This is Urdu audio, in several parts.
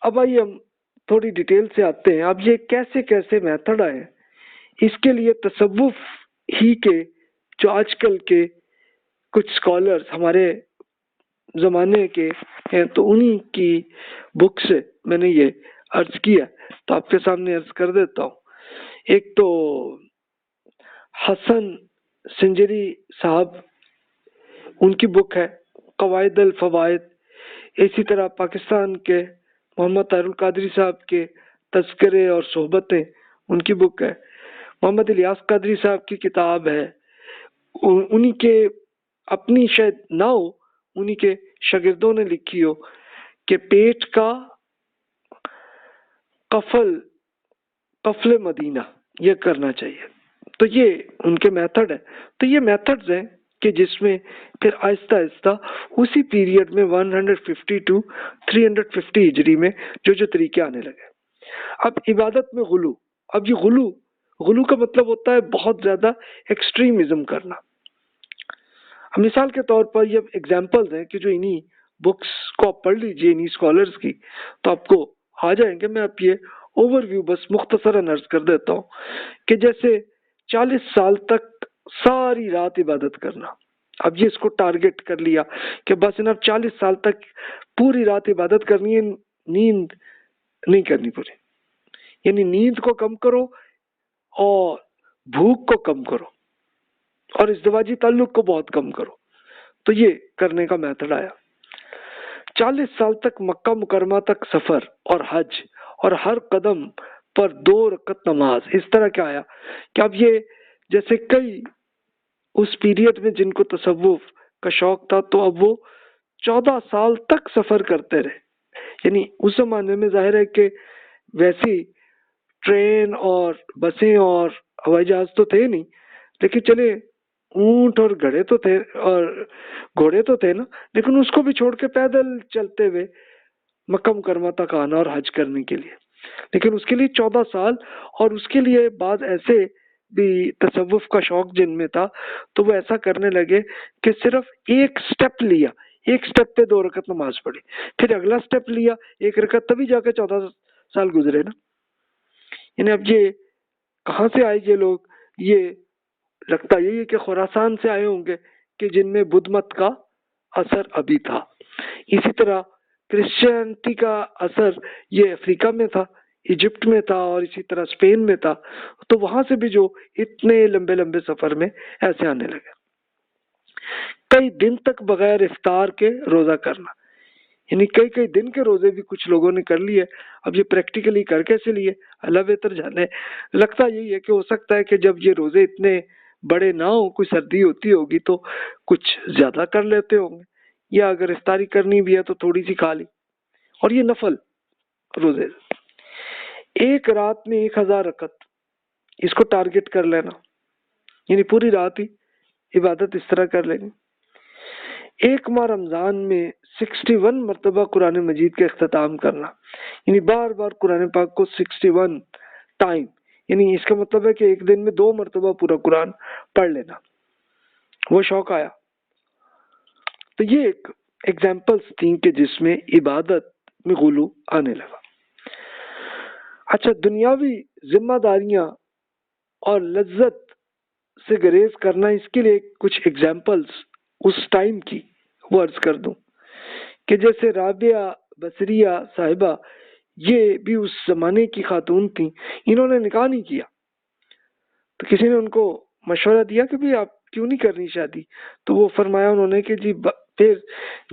اب آئیے ہم تھوڑی ڈیٹیل سے آتے ہیں. اب یہ کیسے کیسے میتھڈ آئے ہیں، اس کے لیے تصوف ہی کے جو آج کل کے کچھ اسکالرس ہمارے زمانے کے ہیں، تو انہی کی بک سے میں نے یہ عرض کیا، تو آپ کے سامنے عرض کر دیتا ہوں. ایک تو حسن سنجری صاحب، ان کی بک ہے قواعد الفوائد. اسی طرح پاکستان کے محمد طاہر القادری صاحب کے تذکرے اور صحبتیں، ان کی بک ہے. محمد الیاس قادری صاحب کی کتاب ہے، انہی کے اپنی شاید نہ ہو، انہی کے شاگردوں نے لکھی ہو کہ پیٹ کا قفل مدینہ یہ کرنا چاہیے. تو یہ ان کے میتھڈ ہے. تو یہ میتھڈز ہیں کہ جس میں پھر آہستہ آہستہ اسی پیریڈ میں 150 ٹو 350 ہجری میں جو طریقے آنے لگے. اب عبادت میں غلو. اب یہ غلو کا مطلب ہوتا ہے بہت زیادہ ایکسٹریمزم کرنا. مثال کے طور پر یہ ایگزامپلز ہیں کہ جو انہی بکس کو آپ پڑھ لیجئے انہی اسکالرز کی، تو آپ کو آ جائیں گے. میں آپ یہ اوور ویو بس مختصراً عرض کر دیتا ہوں کہ جیسے 40 سال تک ساری رات عبادت کرنا. اب یہ اس کو ٹارگٹ کر لیا کہ بس اب 40 سال تک پوری رات عبادت کرنی ہے، نیند نہیں کرنی پوری. یعنی نیند کو کم کرو اور بھوک کو کم کرو اور ازدواجی تعلق کو بہت کم کرو. تو یہ کرنے کا میتھڈ آیا. 40 سال تک مکہ مکرمہ تک سفر اور حج اور ہر قدم پر 2 رکعت نماز. اس طرح کیا آیا کہ اب یہ جیسے کئی اس پیریڈ میں جن کو تصوف کا شوق تھا، تو اب وہ 14 سال تک سفر کرتے رہے. یعنی اس زمانے میں ظاہر ہے کہ ویسی ٹرین اور بسیں اور ہوائی جہاز تو تھے نہیں، لیکن چلے اونٹ اور گھڑے تو تھے اور گھوڑے تو تھے نا، لیکن اس کو بھی چھوڑ کے پیدل چلتے ہوئے مکہ مکرمہ تک آنا اور حج کرنے کے لیے. لیکن اس کے لیے 14 سال. اور اس کے لیے بعض ایسے بھی تصوف کا شوق جن میں تھا، تو وہ ایسا کرنے لگے کہ صرف ایک سٹیپ لیا، ایک سٹیپ پہ 2 رکعت نماز پڑھی، پھر اگلا سٹیپ لیا 1 رکعت، تبھی جا کے 14 سال گزرے نا. یعنی اب یہ کہاں سے آئے یہ لوگ؟ یہ لگتا یہی ہے کہ خراسان سے آئے ہوں گے کہ جن میں بدھ مت کا اثر ابھی تھا. اسی طرح کرسچینٹی کا اثر یہ افریقہ میں تھا، ایجپٹ میں تھا، اور اسی طرح اسپین میں تھا. تو وہاں سے بھی جو اتنے لمبے لمبے سفر میں ایسے آنے لگے. کئی دن تک بغیر افطار کے روزہ کرنا. یعنی کئی دن کے روزے بھی کچھ لوگوں نے کر لیے. اب یہ پریکٹیکلی کر کیسے لیے اللہ بہتر جانے. لگتا یہی ہے کہ ہو سکتا ہے کہ جب یہ روزے اتنے بڑے نہ ہوں، کوئی سردی ہوتی ہوگی تو کچھ زیادہ کر لیتے ہوں گے، یا اگر افطاری کرنی بھی ہے تو تھوڑی سی کھا لی. اور یہ نفل روزے، ایک رات میں 1000 رکعت، اس کو ٹارگٹ کر لینا. یعنی پوری رات ہی عبادت اس طرح کر لیں گے. ایک ماہ رمضان میں 61 مرتبہ قرآن مجید کا اختتام کرنا. یعنی بار بار قرآن پاک کو 61 ٹائم. یعنی اس کا مطلب ہے کہ ایک دن میں 2 مرتبہ پورا قرآن پڑھ لینا. وہ شوق آیا. تو یہ ایک ایگزامپلس تھیں کہ جس میں عبادت میں غلو آنے لگا. اچھا، دنیاوی ذمہ داریاں اور لذت سے گریز کرنا، اس کے لیے کچھ ایگزامپلس اس ٹائم کی وہ عرض کر دوں کہ جیسے رابعہ بصریہ صاحبہ، یہ بھی اس زمانے کی خاتون تھیں. انہوں نے نکاح نہیں کیا، تو کسی نے ان کو مشورہ دیا کہ بھی آپ کیوں نہیں کرنی شادی؟ تو وہ فرمایا انہوں نے کہ جی پھر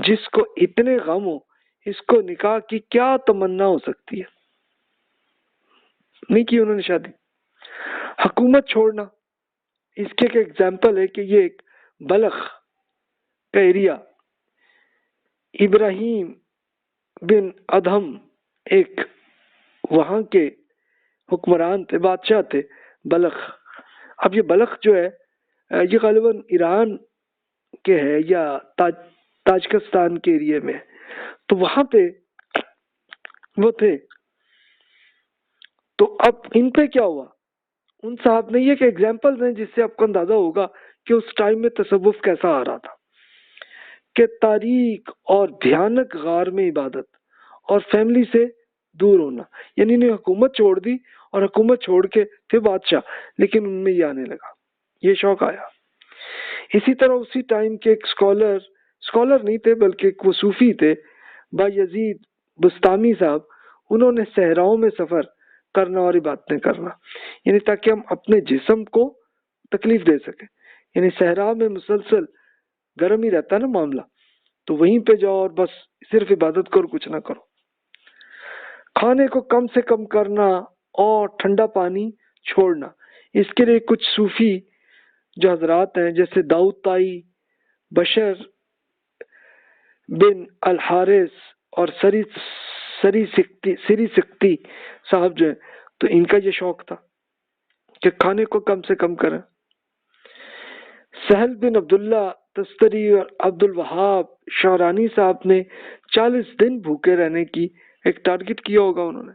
جس کو اتنے غم ہو اس کو نکاح کی کیا تمنا ہو سکتی ہے. نہیں کی انہوں نے شادی. حکومت چھوڑنا، اس کے ایک ایگزامپل ہے کہ یہ ایک بلخ کا ایریا، ابراہیم بن ادہم ایک وہاں کے حکمران تھے، بادشاہ تھے بلخ. اب یہ بلخ جو ہے یہ غالباً ایران کے ہے یا تاجکستان کے ایریے میں. تو وہاں پہ وہ تھے. تو اب ان پہ کیا ہوا؟ ان صاحب نے یہ کہ ایگزامپل ہیں جس سے آپ کو اندازہ ہوگا کہ اس ٹائم میں تصوف کیسا آ رہا تھا، کہ تاریک اور بھیانک غار میں عبادت اور فیملی سے دور ہونا، یعنی انہیں حکومت چھوڑ دی اور حکومت چھوڑ کے تھے بادشاہ، لیکن ان میں یہ آنے لگا، یہ شوق آیا۔ اسی طرح اسی ٹائم کے ایک اسکالر نہیں تھے بلکہ ایک وہ صوفی تھے، بایزید بستامی صاحب، انہوں نے صحراؤں میں سفر کرنا اور عبادتیں کرنا، یعنی تاکہ ہم اپنے جسم کو تکلیف دے سکیں، یعنی صحرا میں مسلسل گرم ہی رہتا ہے نا معاملہ، تو وہیں پہ جاؤ اور بس صرف عبادت کرو، کچھ نہ کرو۔ کھانے کو کم سے کم کرنا اور ٹھنڈا پانی چھوڑنا، اس کے لیے کچھ صوفی جو حضرات ہیں جیسے داؤد طائی، بشر بن الحارث اور سری سکتی صاحب جو ہیں، تو ان کا یہ شوق تھا کہ کھانے کو کم سے کم کریں۔ سہل بن عبداللہ تستری اور عبد الوہاب شعرانی صاحب نے 40 دن بھوکے رہنے کی ایک ٹارگٹ کیا ہوگا انہوں نے،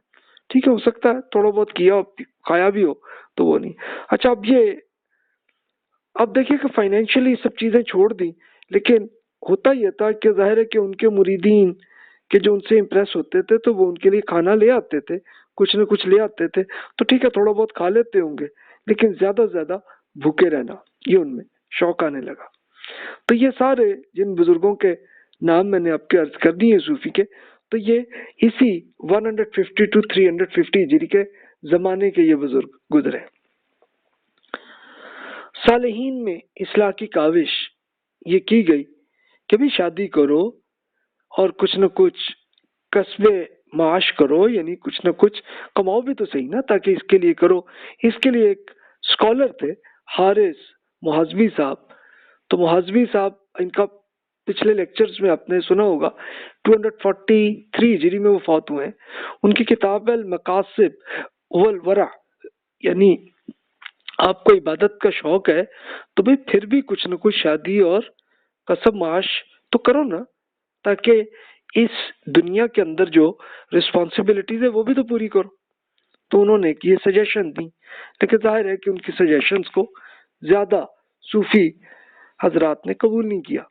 ٹھیک ہے، ہو سکتا ہے تھوڑا بہت کیا کھایا بھی ہو تو وہ نہیں۔ اچھا، اب دیکھیے کہ فائنینشلی سب چیزیں چھوڑ دی، لیکن ہوتا یہ تھا کہ ظاہر ہے کہ ان کے مریدین کہ جو ان سے امپریس ہوتے تھے تو وہ ان کے لیے کھانا لے آتے تھے، کچھ نہ کچھ لے آتے تھے، تو ٹھیک ہے تھوڑا بہت کھا لیتے ہوں گے، لیکن زیادہ سے زیادہ بھوکے رہنا یہ ان میں شوق آنے لگا۔ تو یہ سارے جن بزرگوں کے نام میں نے آپ کے عرض کر دیے صوفی کے، تو یہ اسی 150 to 350 ہجری کے زمانے کے یہ بزرگ گزرے۔ صالحین میں اصلاح کی کاوش یہ کی گئی کہ بھی شادی کرو اور کچھ نہ کچھ کسب معاش کرو، یعنی کچھ نہ کچھ کماؤ بھی تو صحیح نا، تاکہ اس کے لیے کرو۔ اس کے لیے ایک اسکالر تھے حارث محاسبی صاحب، تو محاسبی صاحب ان کا پچھلے لیکچرز میں آپ نے سنا ہوگا 243 ہجری میں وہ فوت ہوئے ہیں۔ ان کی کتاب ہے المقاصد والورع، یعنی آپ کو عبادت کا شوق ہے تو بھئی پھر بھی کچھ نہ کچھ شادی اور کسب معاش تو کرو نا، تاکہ اس دنیا کے اندر جو رسپانسبلٹیز ہے وہ بھی تو پوری کرو۔ تو انہوں نے یہ سجیشن دی، لیکن ظاہر ہے کہ ان کی سجیشنز کو زیادہ صوفی حضرات نے قبول نہیں کیا،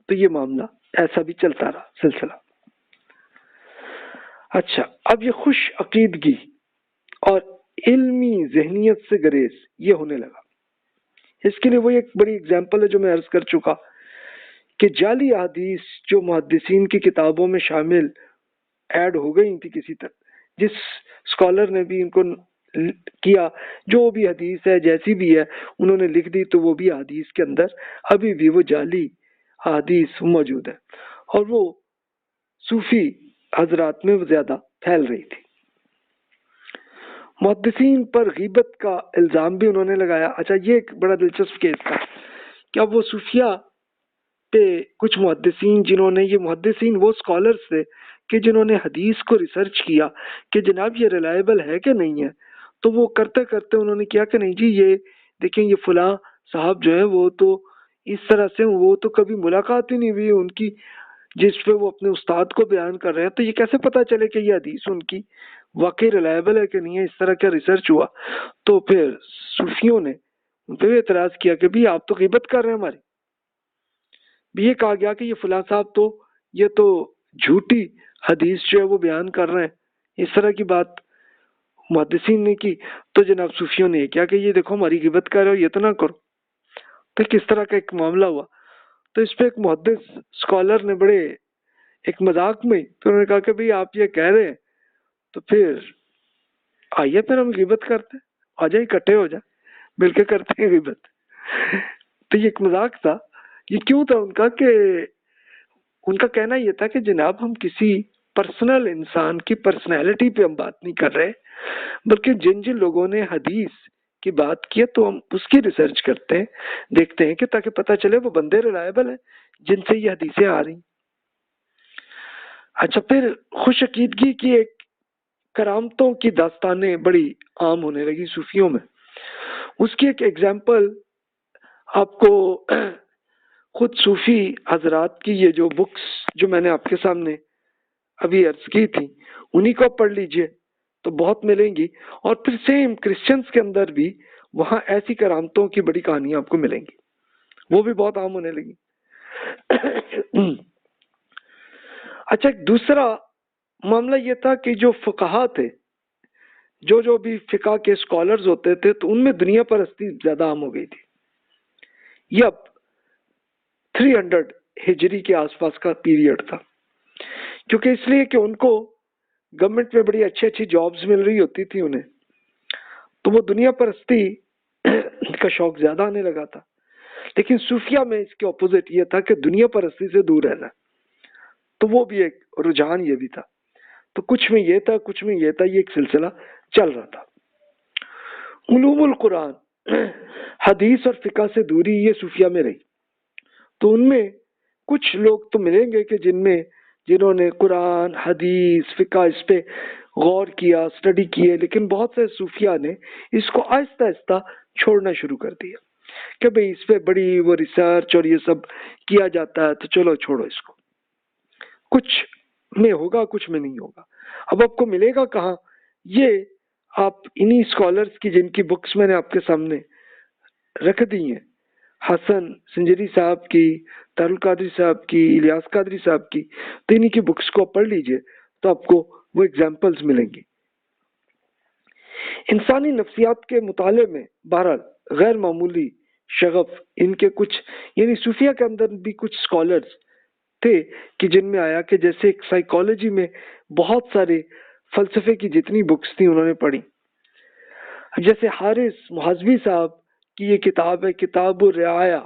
تو یہ معاملہ ایسا بھی چلتا رہا سلسلہ۔ اچھا، اب یہ خوش عقیدگی اور علمی ذہنیت سے گریز یہ ہونے لگا۔ اس کے لیے وہ ایک بڑی اگزامپل ہے جو میں عرض کر چکا کہ جعلی احادیث جو محدثین کی کتابوں میں شامل ایڈ ہو گئی تھی کسی طرح، جس اسکالر نے بھی ان کو کیا، جو بھی حدیث ہے جیسی بھی ہے انہوں نے لکھ دی، تو وہ بھی حدیث کے اندر ابھی بھی وہ جعلی حدیث موجود ہے، اور وہ صوفی حضرات میں زیادہ پھیل رہی تھی۔ محدثین پر غیبت کا الزام بھی انہوں نے لگایا۔ اچھا، یہ ایک بڑا دلچسپ کیس تھا کہ اب وہ صوفیہ پہ کچھ محدثین، جنہوں نے، یہ محدثین وہ اسکالرس تھے کہ جنہوں نے حدیث کو ریسرچ کیا کہ جناب یہ ریلائبل ہے کہ نہیں ہے، تو وہ کرتے کرتے انہوں نے کیا کہ نہیں جی، یہ دیکھیں یہ فلاں صاحب جو ہے وہ تو اس طرح سے، وہ تو کبھی ملاقات ہی نہیں ہوئی ان کی جس پہ وہ اپنے استاد کو بیان کر رہے ہیں، تو یہ کیسے پتا چلے کہ یہ حدیث ان کی واقعی ریلائبل ہے کہ نہیں ہے، اس طرح کا ریسرچ ہوا۔ تو پھر صوفیوں نے ان پہ اعتراض کیا کہ بھی آپ تو غیبت کر رہے ہیں ہماری، بھی یہ کہا گیا کہ یہ فلاں صاحب تو یہ تو جھوٹی حدیث جو ہے وہ بیان کر رہے ہیں، اس طرح کی بات محدثین نے کی۔ تو جناب صوفیوں نے کیا کہ یہ دیکھو ہماری غیبت کر رہے ہو، یہ تو نہ کرو۔ تو کس طرح کا ایک معاملہ ہوا، تو اس پہ ایک محدث اسکالر نے بڑے ایک مذاق میں تو انہوں نے کہا کہ بھئی آپ یہ کہہ رہے ہیں تو پھر آئیے پھر ہم غیبت کرتے ہیں، آ جائیں اکٹھے ہو جائیں، مل کے کرتے ہیں غیبت۔ تو یہ ایک مذاق تھا۔ یہ کیوں تھا ان کا کہ ان کا کہنا یہ تھا کہ جناب ہم کسی پرسنل انسان کی پرسنالٹی پہ ہم بات نہیں کر رہے، بلکہ جن جن لوگوں نے حدیث کی بات کی ہے تو ہم اس کی ریسرچ کرتے ہیں، دیکھتے ہیں کہ تاکہ پتہ چلے وہ بندے ریلائبل ہیں جن سے یہ حدیثیں آ رہی۔ اچھا، پھر خوش عقیدگی کی ایک کرامتوں کی داستانیں بڑی عام ہونے لگی صوفیوں میں۔ اس کی ایک ایگزامپل آپ کو خود صوفی حضرات کی یہ جو بکس جو میں نے آپ کے سامنے ابھی عرض کی تھی انہی کو پڑھ لیجئے تو بہت ملیں گی، اور پھر سیم کرسچنز کے اندر بھی وہاں ایسی کرامتوں کی بڑی کہانیاں آپ کو ملیں گی، وہ بھی بہت عام ہونے لگی۔ اچھا، ایک دوسرا معاملہ یہ تھا کہ جو فقہا تھے، جو بھی فقہ کے اسکالرز ہوتے تھے، تو ان میں دنیا پرستی زیادہ عام ہو گئی تھی. یہ اب 300 ہجری کے آس پاس کا پیریڈ تھا، کیونکہ اس لیے کہ ان کو گورنمنٹ میں بڑی اچھی اچھی جابز مل رہی ہوتی تھی انہیں، تو وہ دنیا پرستی کا شوق زیادہ آنے لگا تھا. لیکن صوفیہ میں اس کے اپوزٹ یہ تھا کہ دنیا پرستی سے دور رہنا، تو وہ بھی ایک رجحان یہ بھی تھا. تو کچھ میں یہ تھا، کچھ میں یہ تھا، یہ ایک سلسلہ چل رہا تھا. علوم القرآن، حدیث اور فقہ سے دوری یہ صوفیہ میں رہی. تو ان میں کچھ لوگ تو ملیں گے کہ جنہوں نے قرآن، حدیث، فقہ اس پہ غور کیا، اسٹڈی کیے، لیکن بہت سے صوفیہ نے اس کو آہستہ آہستہ چھوڑنا شروع کر دیا کہ بھئی اس پہ بڑی وہ ریسرچ اور یہ سب کیا جاتا ہے، تو چلو چھوڑو اس کو. کچھ میں ہوگا، کچھ میں نہیں ہوگا. اب آپ کو ملے گا کہاں؟ یہ آپ انہی اسکالرز کی جن کی بکس میں نے آپ کے سامنے رکھ دی ہیں، حسن سنجری صاحب کی، طارق القادری صاحب کی، الیاس قادری صاحب کی، تو انہی کی بکس کو پڑھ لیجئے تو آپ کو وہ ایگزامپلز ملیں گی. انسانی نفسیات کے مطالعے میں بہرحال غیر معمولی شغف ان کے کچھ، یعنی صوفیہ کے اندر بھی کچھ اسکالرز تھے کہ جن میں آیا کہ جیسے ایک سائیکالوجی میں بہت سارے فلسفے کی جتنی بکس تھیں انہوں نے پڑھی. جیسے حارث محاسبی صاحب کی یہ کتاب ہے کتاب الرعایا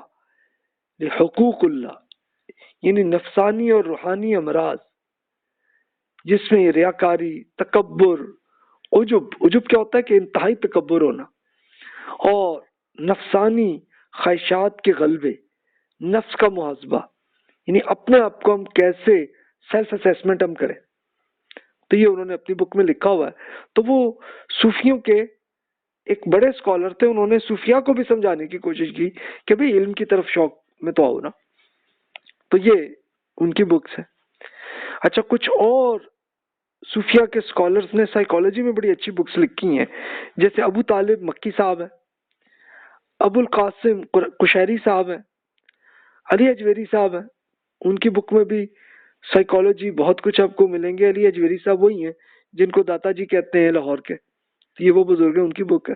لحقوق اللہ، یعنی نفسانی اور روحانی امراض، جس میں ریاکاری، تکبر، عجب کیا ہوتا ہے کہ انتہائی تکبر ہونا، اور نفسانی خواہشات کے غلبے، نفس کا محاسبہ، یعنی اپنے آپ کو ہم کیسے سیلف اسیسمنٹ ہم کریں، تو یہ انہوں نے اپنی بک میں لکھا ہوا ہے. تو وہ صوفیوں کے ایک بڑے اسکالر تھے، انہوں نے صوفیہ کو بھی سمجھانے کی کوشش کی کہ بھئی علم کی طرف شوق میں تو آؤ نا. تو یہ ان کی بکس ہیں. اچھا، کچھ اور صوفیہ کے اسکالرز نے سائیکالوجی میں بڑی اچھی بکس لکھی ہیں، جیسے ابو طالب مکی صاحب ہیں، ابو القاسم قشیری صاحب ہیں، علی اجویری صاحب ہیں. ان کی بک میں بھی سائیکالوجی بہت کچھ آپ کو ملیں گے. علی اجویری صاحب وہی ہیں جن کو داتا جی کہتے ہیں لاہور کے، یہ وہ بزرگ ہیں، ان کی بک ہے.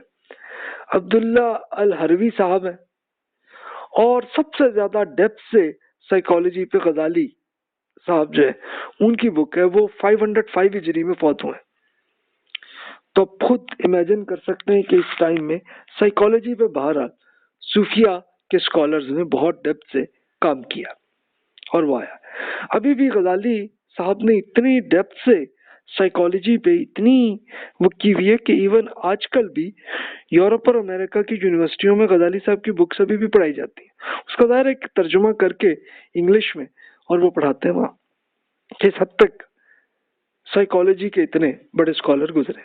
عبداللہ الحروی صاحب ہیں، اور سب سے زیادہ ڈیپتھ سے سائیکالوجی پہ غزالی صاحب جو ہے ان کی بک ہے، وہ 505 ہجری میں فوت ہوئے. تو آپ خود امیجن کر سکتے ہیں کہ اس ٹائم میں سائیکالوجی پہ بہرحال صوفیہ کے اسکالرز نے بہت ڈیپتھ سے کام کیا اور وہ آیا. ابھی بھی غزالی صاحب نے اتنی ڈیپتھ سے سائیکالوجی پہ اتنی وہ کی ہوئی ہے کہ ایون آج کل بھی یورپ اور امریکہ کی یونیورسٹیوں میں غزالی صاحب کی بکس ابھی بھی پڑھائی جاتی ہیں. اس کا ظاہر ایک ترجمہ کر کے انگلش میں اور وہ پڑھاتے ہیں وہاں. اس حد تک سائیکالوجی کے اتنے بڑے اسکالر گزرے.